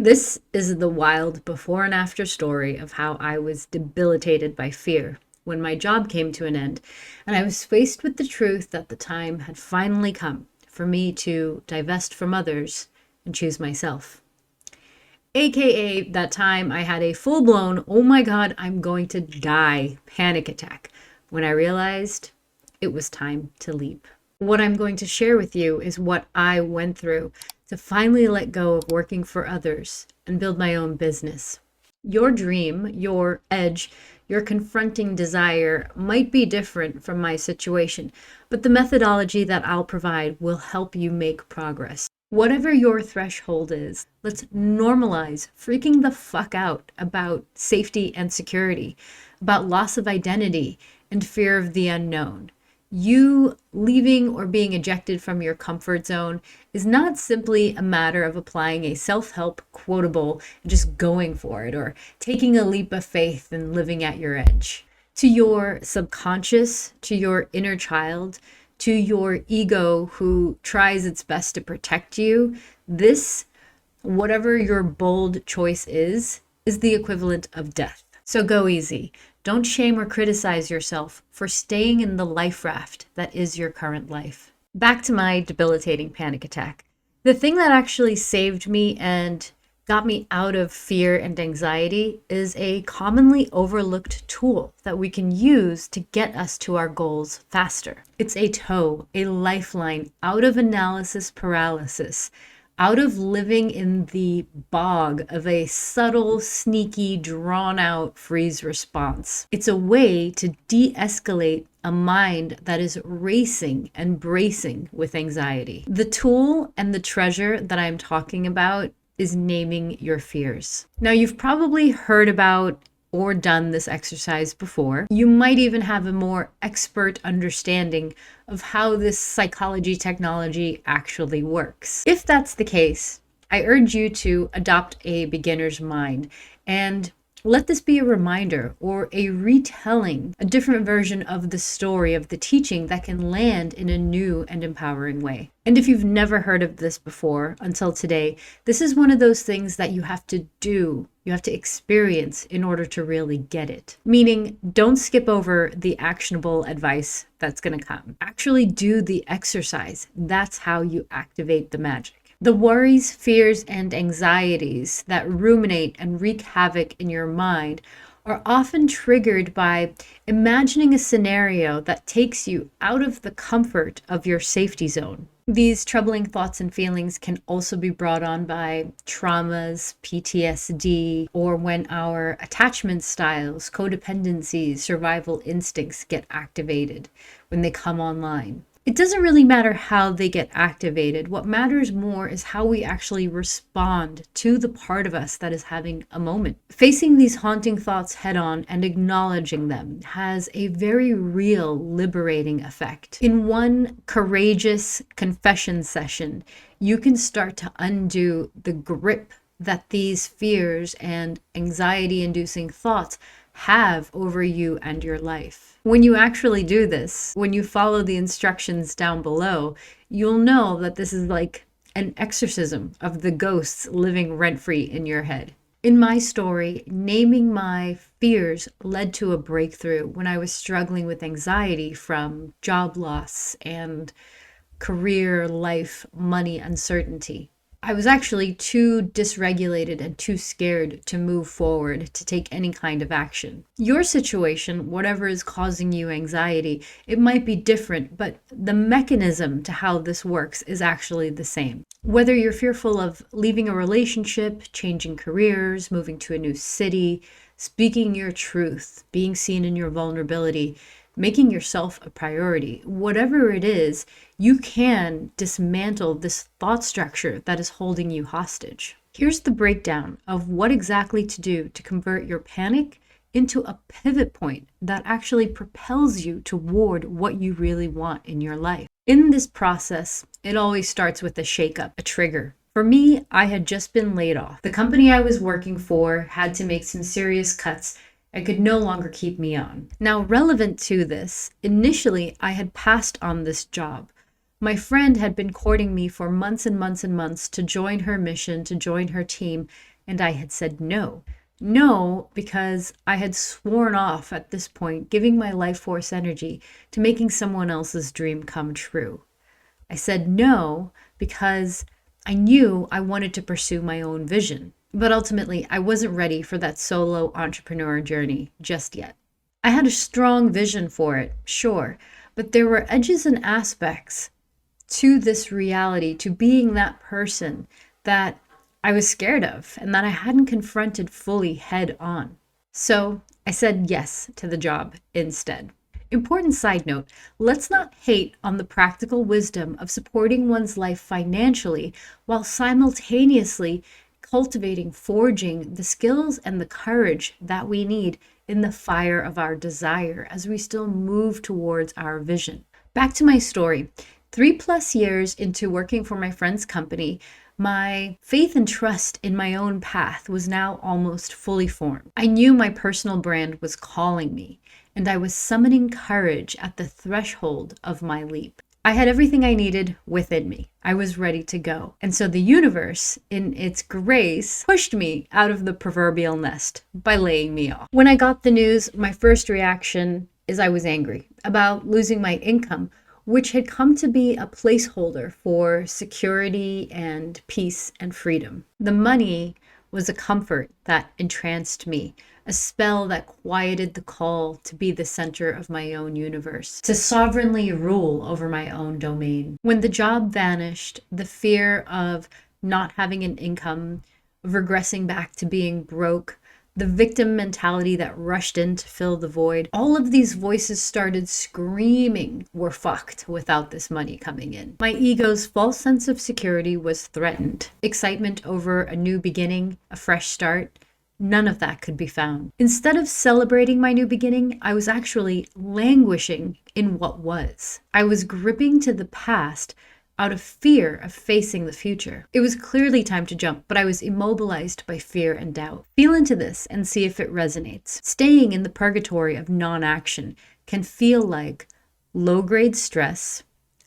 This is the wild before and after story of how I was debilitated by fear when my job came to an end, and I was faced with the truth that the time had finally come for me to divest from others and choose myself. AKA, that time I had a full blown, oh my god, I'm going to die panic attack when I realized it was time to leap. What I'm going to share with you is what I went through to finally let go of working for others and build my own business. Your dream, your edge, your confronting desire might be different from my situation, but the methodology that I'll provide will help you make progress. Whatever your threshold is, let's normalize freaking the fuck out about safety and security, about loss of identity and fear of the unknown. You leaving or being ejected from your comfort zone is not simply a matter of applying a self-help quotable and just going for it, or taking a leap of faith and living at your edge. To your subconscious, to your inner child, to your ego who tries its best to protect you, this, whatever your bold choice is the equivalent of death. So go easy. Don't shame or criticize yourself for staying in the life raft that is your current life. Back to my debilitating panic attack. The thing that actually saved me and got me out of fear and anxiety is a commonly overlooked tool that we can use to get us to our goals faster. It's a tow, a lifeline out of analysis paralysis, out of living in the bog of a subtle, sneaky, drawn-out freeze response. It's a way to de-escalate a mind that is racing and bracing with anxiety. The tool and the treasure that I'm talking about is naming your fears. Now, you've probably heard about or done this exercise before. You might even have a more expert understanding of how this psychology technology actually works. If that's the case, I urge you to adopt a beginner's mind and let this be a reminder or a retelling, a different version of the story of the teaching that can land in a new and empowering way. And if you've never heard of this before until today, this is one of those things that you have to do, you have to experience in order to really get it. Meaning, don't skip over the actionable advice that's going to come. Actually do the exercise. That's how you activate the magic. The worries, fears, and anxieties that ruminate and wreak havoc in your mind are often triggered by imagining a scenario that takes you out of the comfort of your safety zone. These troubling thoughts and feelings can also be brought on by traumas, PTSD, or when our attachment styles, codependencies, survival instincts get activated when they come online. It doesn't really matter how they get activated. What matters more is how we actually respond to the part of us that is having a moment. Facing these haunting thoughts head on and acknowledging them has a very real liberating effect. In one courageous confession session, you can start to undo the grip that these fears and anxiety-inducing thoughts have over you and your life. When you actually do this, when you follow the instructions down below, you'll know that this is like an exorcism of the ghosts living rent-free in your head. In my story, naming my fears led to a breakthrough when I was struggling with anxiety from job loss and career, life, money uncertainty. I was actually too dysregulated and too scared to move forward to take any kind of action. Your situation, whatever is causing you anxiety, it might be different, but the mechanism to how this works is actually the same. Whether you're fearful of leaving a relationship, changing careers, moving to a new city, speaking your truth, being seen in your vulnerability, making yourself a priority, whatever it is, you can dismantle this thought structure that is holding you hostage. Here's the breakdown of what exactly to do to convert your panic into a pivot point that actually propels you toward what you really want in your life. In this process, it always starts with a shakeup, a trigger. For me, I had just been laid off. The company I was working for had to make some serious cuts and could no longer keep me on. Now, relevant to this, initially I had passed on this job, My friend had been courting me for months and months and months to join her mission, to join her team, and I had said no. No, because I had sworn off at this point, giving my life force energy to making someone else's dream come true. I said no because I knew I wanted to pursue my own vision. But ultimately, I wasn't ready for that solo entrepreneur journey just yet. I had a strong vision for it, sure, but there were edges and aspects to this reality, to being that person that I was scared of and that I hadn't confronted fully head on. So I said yes to the job instead. Important side note, let's not hate on the practical wisdom of supporting one's life financially while simultaneously cultivating, forging the skills and the courage that we need in the fire of our desire as we still move towards our vision. Back to my story. 3+ years into working for my friend's company, my faith and trust in my own path was now almost fully formed. I knew my personal brand was calling me, and I was summoning courage at the threshold of my leap. I had everything I needed within me. I was ready to go. And so the universe, in its grace, pushed me out of the proverbial nest by laying me off. When I got the news, my first reaction is I was angry about losing my income, which had come to be a placeholder for security and peace and freedom. The money was a comfort that entranced me, a spell that quieted the call to be the center of my own universe, to sovereignly rule over my own domain. When the job vanished, the fear of not having an income, of regressing back to being broke, the victim mentality that rushed in to fill the void, all of these voices started screaming, we're fucked without this money coming in. My ego's false sense of security was threatened. Excitement over a new beginning, a fresh start, none of that could be found. Instead of celebrating my new beginning, I was actually languishing in what was. I was gripping to the past out of fear of facing the future. It was clearly time to jump, but I was immobilized by fear and doubt. Feel into this and see if it resonates. Staying in the purgatory of non-action can feel like low-grade stress,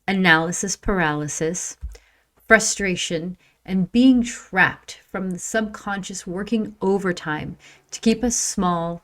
analysis paralysis, frustration, and being trapped from the subconscious working overtime to keep us small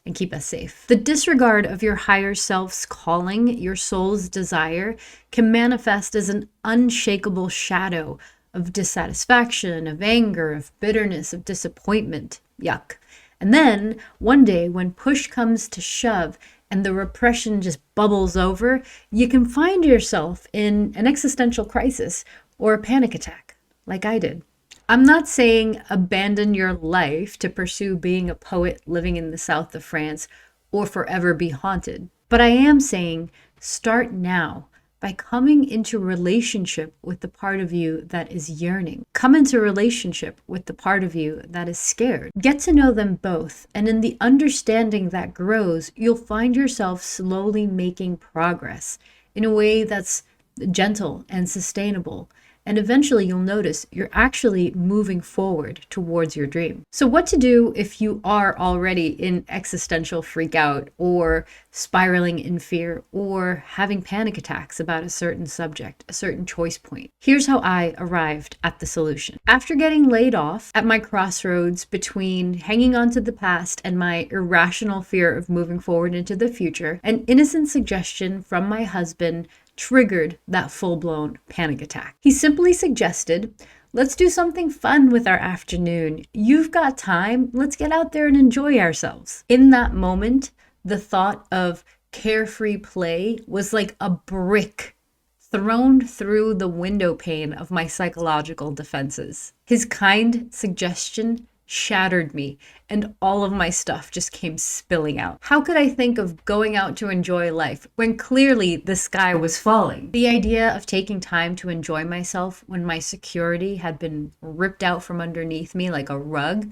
and keep us safe. The disregard of your higher self's calling, your soul's desire, can manifest as an unshakable shadow of dissatisfaction, of anger, of bitterness, of disappointment. Yuck. And then one day when push comes to shove and the repression just bubbles over, you can find yourself in an existential crisis or a panic attack, like I did. I'm not saying abandon your life to pursue being a poet living in the south of France or forever be haunted. But I am saying start now by coming into relationship with the part of you that is yearning. Come into relationship with the part of you that is scared. Get to know them both, and in the understanding that grows, you'll find yourself slowly making progress in a way that's gentle and sustainable. And eventually you'll notice you're actually moving forward towards your dream. So what to do if you are already in existential freak out or spiraling in fear or having panic attacks about a certain subject, a certain choice point? Here's how I arrived at the solution. After getting laid off at my crossroads between hanging on to the past and my irrational fear of moving forward into the future, an innocent suggestion from my husband triggered that full-blown panic attack. He simply suggested, let's do something fun with our afternoon. You've got time. Let's get out there and enjoy ourselves. In that moment, the thought of carefree play was like a brick thrown through the window pane of my psychological defenses. His kind suggestion shattered me, and all of my stuff just came spilling out. How could I think of going out to enjoy life when clearly the sky was falling? The idea of taking time to enjoy myself when my security had been ripped out from underneath me like a rug,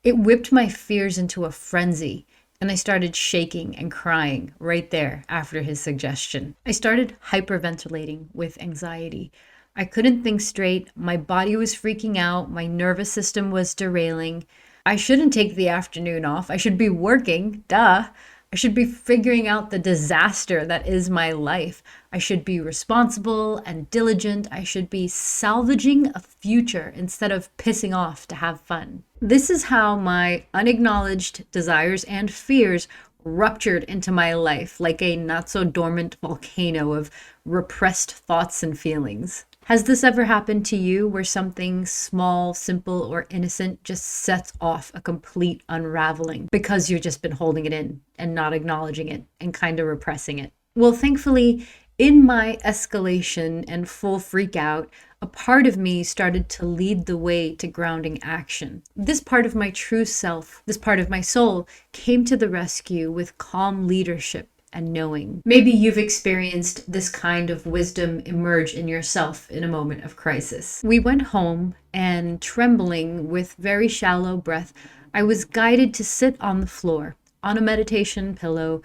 it whipped my fears into a frenzy, and I started shaking and crying right there after his suggestion. I started hyperventilating with anxiety. I couldn't think straight. My body was freaking out. My nervous system was derailing. I shouldn't take the afternoon off. I should be working, duh. I should be figuring out the disaster that is my life. I should be responsible and diligent. I should be salvaging a future instead of pissing off to have fun. This is how my unacknowledged desires and fears ruptured into my life like a not so dormant volcano of repressed thoughts and feelings. Has this ever happened to you where something small, simple, or innocent just sets off a complete unraveling because you've just been holding it in and not acknowledging it and kind of repressing it? Well, thankfully, in my escalation and full freak out, a part of me started to lead the way to grounding action. This part of my true self, this part of my soul, came to the rescue with calm leadership and knowing. Maybe you've experienced this kind of wisdom emerge in yourself in a moment of crisis. We went home, and trembling with very shallow breath, I was guided to sit on the floor, on a meditation pillow,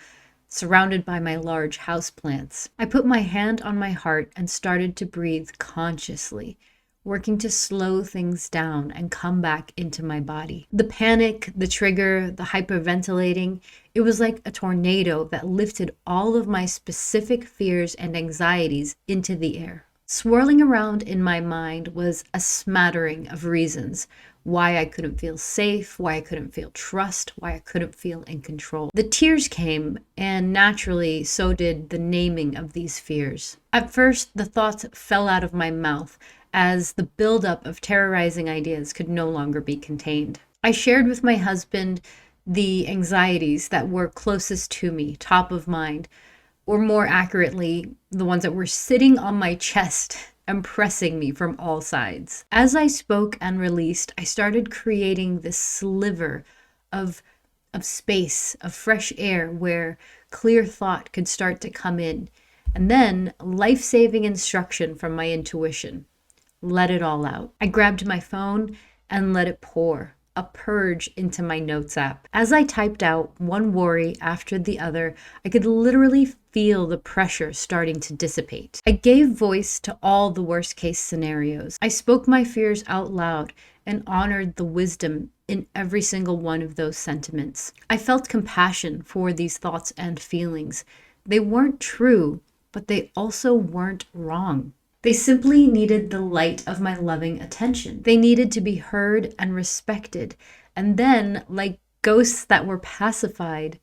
surrounded by my large houseplants. I put my hand on my heart and started to breathe consciously, working to slow things down and come back into my body. The panic, the trigger, the hyperventilating, it was like a tornado that lifted all of my specific fears and anxieties into the air. Swirling around in my mind was a smattering of reasons why I couldn't feel safe, why I couldn't feel trust, why I couldn't feel in control. The tears came, and naturally, so did the naming of these fears. At first, the thoughts fell out of my mouth as the buildup of terrorizing ideas could no longer be contained. I shared with my husband the anxieties that were closest to me, top of mind, or more accurately, the ones that were sitting on my chest and pressing me from all sides. As I spoke and released, I started creating this sliver of space, of fresh air where clear thought could start to come in. And then life-saving instruction from my intuition. Let it all out. I grabbed my phone and let it pour, a purge into my notes app. As I typed out one worry after the other, I could literally feel the pressure starting to dissipate. I gave voice to all the worst case scenarios. I spoke my fears out loud and honored the wisdom in every single one of those sentiments. I felt compassion for these thoughts and feelings. They weren't true, but they also weren't wrong. They simply needed the light of my loving attention. They needed to be heard and respected. And then, like ghosts that were pacified,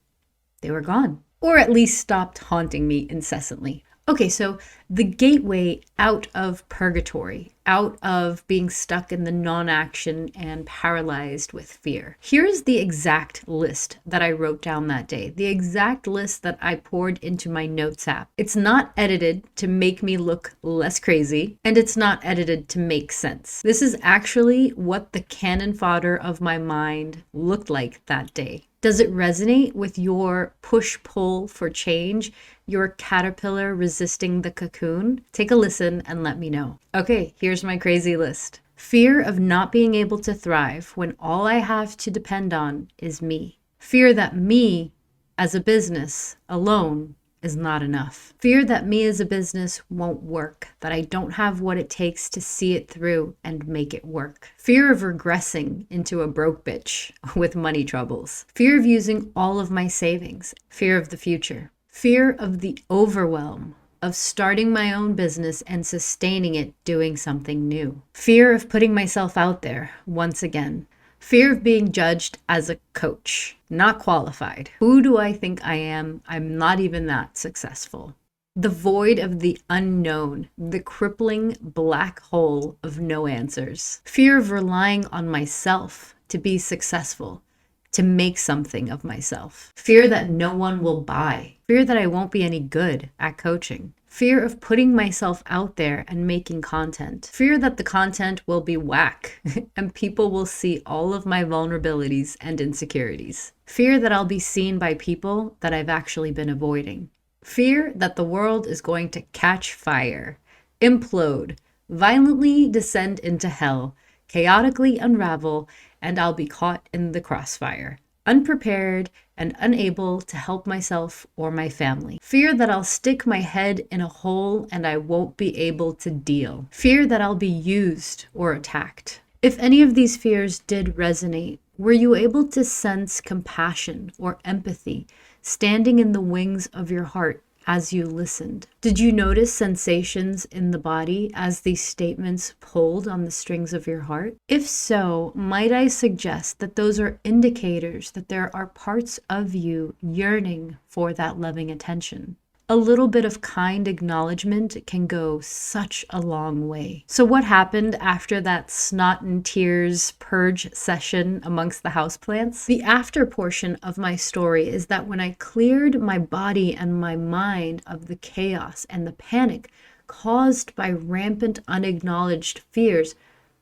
they were gone. Or at least stopped haunting me incessantly. Okay, so the gateway out of purgatory, out of being stuck in the non-action and paralyzed with fear. Here's the exact list that I wrote down that day, the exact list that I poured into my notes app. It's not edited to make me look less crazy, and it's not edited to make sense. This is actually what the cannon fodder of my mind looked like that day. Does it resonate with your push-pull for change, your caterpillar resisting the cocoon? Take a listen and let me know. Okay, here's my crazy list. Fear of not being able to thrive when all I have to depend on is me. Fear that me as a business alone is not enough. Fear that me as a business won't work, that I don't have what it takes to see it through and make it work. Fear of regressing into a broke bitch with money troubles. Fear of using all of my savings. Fear of the future. Fear of the overwhelm of starting my own business and sustaining it doing something new. Fear of putting myself out there once again. Fear of being judged as a coach, not qualified. Who do I think I am? I'm not even that successful. The void of the unknown, the crippling black hole of no answers. Fear of relying on myself to be successful, to make something of myself. Fear that no one will buy. Fear that I won't be any good at coaching. Fear of putting myself out there and making content. Fear that the content will be whack and people will see all of my vulnerabilities and insecurities. Fear that I'll be seen by people that I've actually been avoiding. Fear that the world is going to catch fire, implode, violently descend into hell, chaotically unravel, and I'll be caught in the crossfire, unprepared and unable to help myself or my family. Fear that I'll stick my head in a hole and I won't be able to deal. Fear that I'll be used or attacked. If any of these fears did resonate, were you able to sense compassion or empathy, standing in the wings of your heart as you listened. Did you notice sensations in the body as these statements pulled on the strings of your heart? If so, might I suggest that those are indicators that there are parts of you yearning for that loving attention? A little bit of kind acknowledgement can go such a long way. So what happened after that snot and tears purge session amongst the houseplants? The after portion of my story is that when I cleared my body and my mind of the chaos and the panic caused by rampant unacknowledged fears,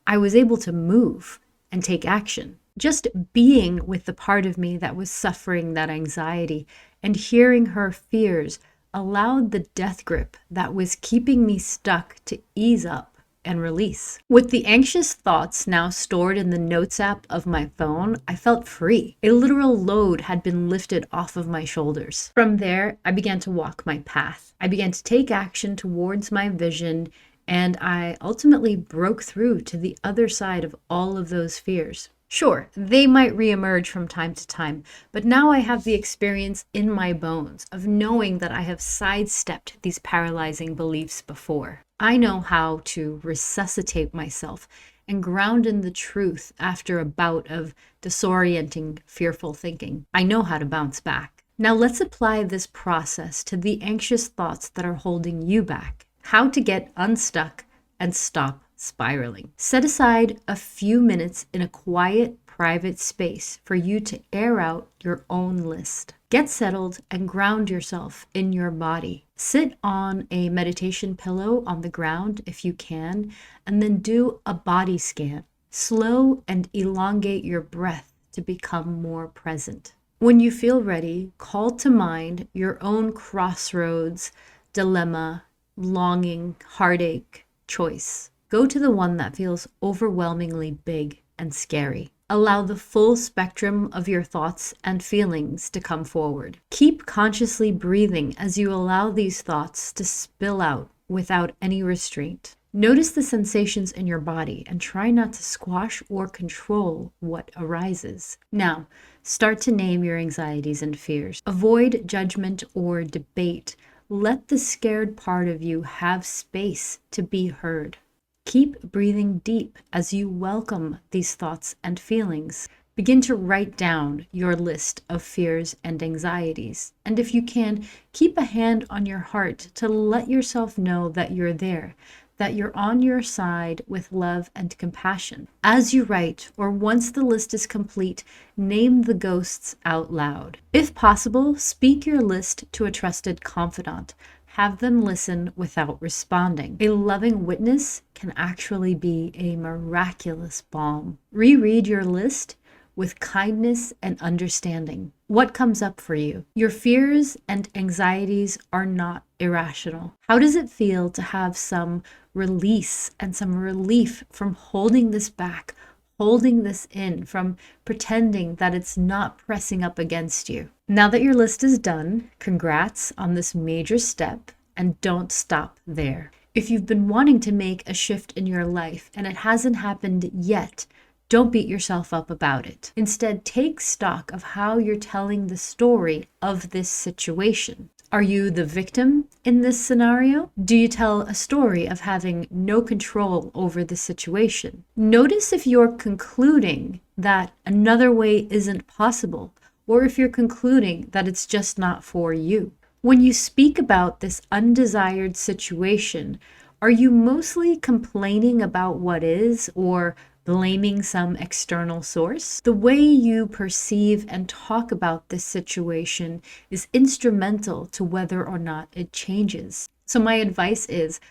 I was able to move and take action. Just being with the part of me that was suffering that anxiety and hearing her fears allowed the death grip that was keeping me stuck to ease up and release. With the anxious thoughts now stored in the notes app of my phone, I felt free. A literal load had been lifted off of my shoulders. From there, I began to walk my path. I began to take action towards my vision, and I ultimately broke through to the other side of all of those fears. Sure, they might reemerge from time to time, but now I have the experience in my bones of knowing that I have sidestepped these paralyzing beliefs before. I know how to resuscitate myself and ground in the truth after a bout of disorienting, fearful thinking. I know how to bounce back. Now let's apply this process to the anxious thoughts that are holding you back. How to get unstuck and stop spiraling. Set aside a few minutes in a quiet, private space for you to air out your own list. Get settled and ground yourself in your body. Sit on a meditation pillow on the ground if you can, and then do a body scan. Slow and elongate your breath to become more present. When you feel ready, call to mind your own crossroads, dilemma, longing, heartache, choice. Go to the one that feels overwhelmingly big and scary. Allow the full spectrum of your thoughts and feelings to come forward. Keep consciously breathing as you allow these thoughts to spill out without any restraint. Notice the sensations in your body and try not to squash or control what arises. Now, start to name your anxieties and fears. Avoid judgment or debate. Let the scared part of you have space to be heard. Keep breathing deep as you welcome these thoughts and feelings. Begin to write down your list of fears and anxieties. And if you can, keep a hand on your heart to let yourself know that you're there, that you're on your side with love and compassion. As you write, or once the list is complete, name the ghosts out loud. If possible, speak your list to a trusted confidant. Have them listen without responding. A loving witness can actually be a miraculous balm. Reread your list with kindness and understanding. What comes up for you? Your fears and anxieties are not irrational. How does it feel to have some release and some relief from holding this back, holding this in, from pretending that it's not pressing up against you? Now that your list is done, congrats on this major step, and don't stop there. If you've been wanting to make a shift in your life and it hasn't happened yet, don't beat yourself up about it. Instead, take stock of how you're telling the story of this situation. Are you the victim in this scenario? Do you tell a story of having no control over the situation? Notice if you're concluding that another way isn't possible, or if you're concluding that it's just not for you. When you speak about this undesired situation, are you mostly complaining about what is, or blaming some external source? The way you perceive and talk about this situation is instrumental to whether or not it changes. So my advice is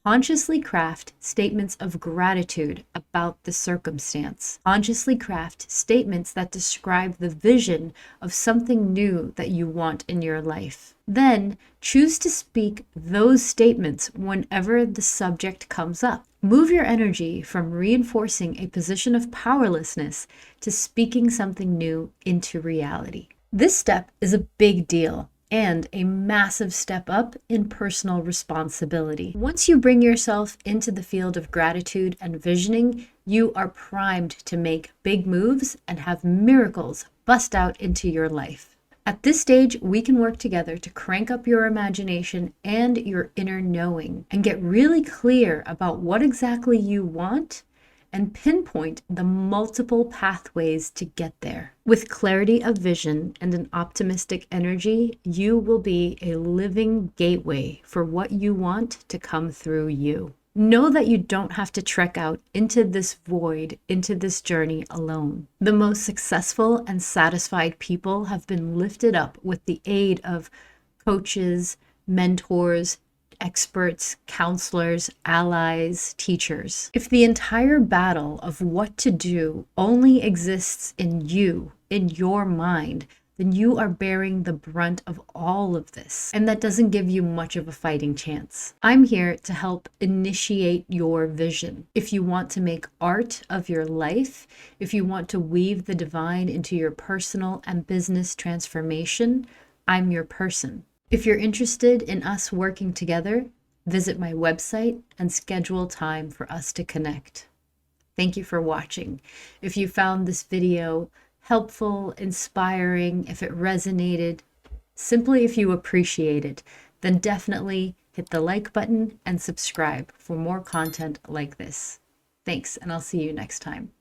consciously craft statements of gratitude about the circumstance. Consciously craft statements that describe the vision of something new that you want in your life. Then choose to speak those statements whenever the subject comes up. Move your energy from reinforcing a position of powerlessness to speaking something new into reality. This step is a big deal and a massive step up in personal responsibility. Once you bring yourself into the field of gratitude and visioning, you are primed to make big moves and have miracles bust out into your life. At this stage, we can work together to crank up your imagination and your inner knowing and get really clear about what exactly you want and pinpoint the multiple pathways to get there. With clarity of vision and an optimistic energy, you will be a living gateway for what you want to come through you. Know that you don't have to trek out into this void, into this journey alone. The most successful and satisfied people have been lifted up with the aid of coaches, mentors, experts, counselors, allies, teachers. If the entire battle of what to do only exists in you, in your mind, then you are bearing the brunt of all of this. And that doesn't give you much of a fighting chance. I'm here to help initiate your vision. If you want to make art of your life, if you want to weave the divine into your personal and business transformation, I'm your person. If you're interested in us working together, visit my website and schedule time for us to connect. Thank you for watching. If you found this video helpful, inspiring, if it resonated, simply if you appreciate it, then definitely hit the like button and subscribe for more content like this. Thanks, and I'll see you next time.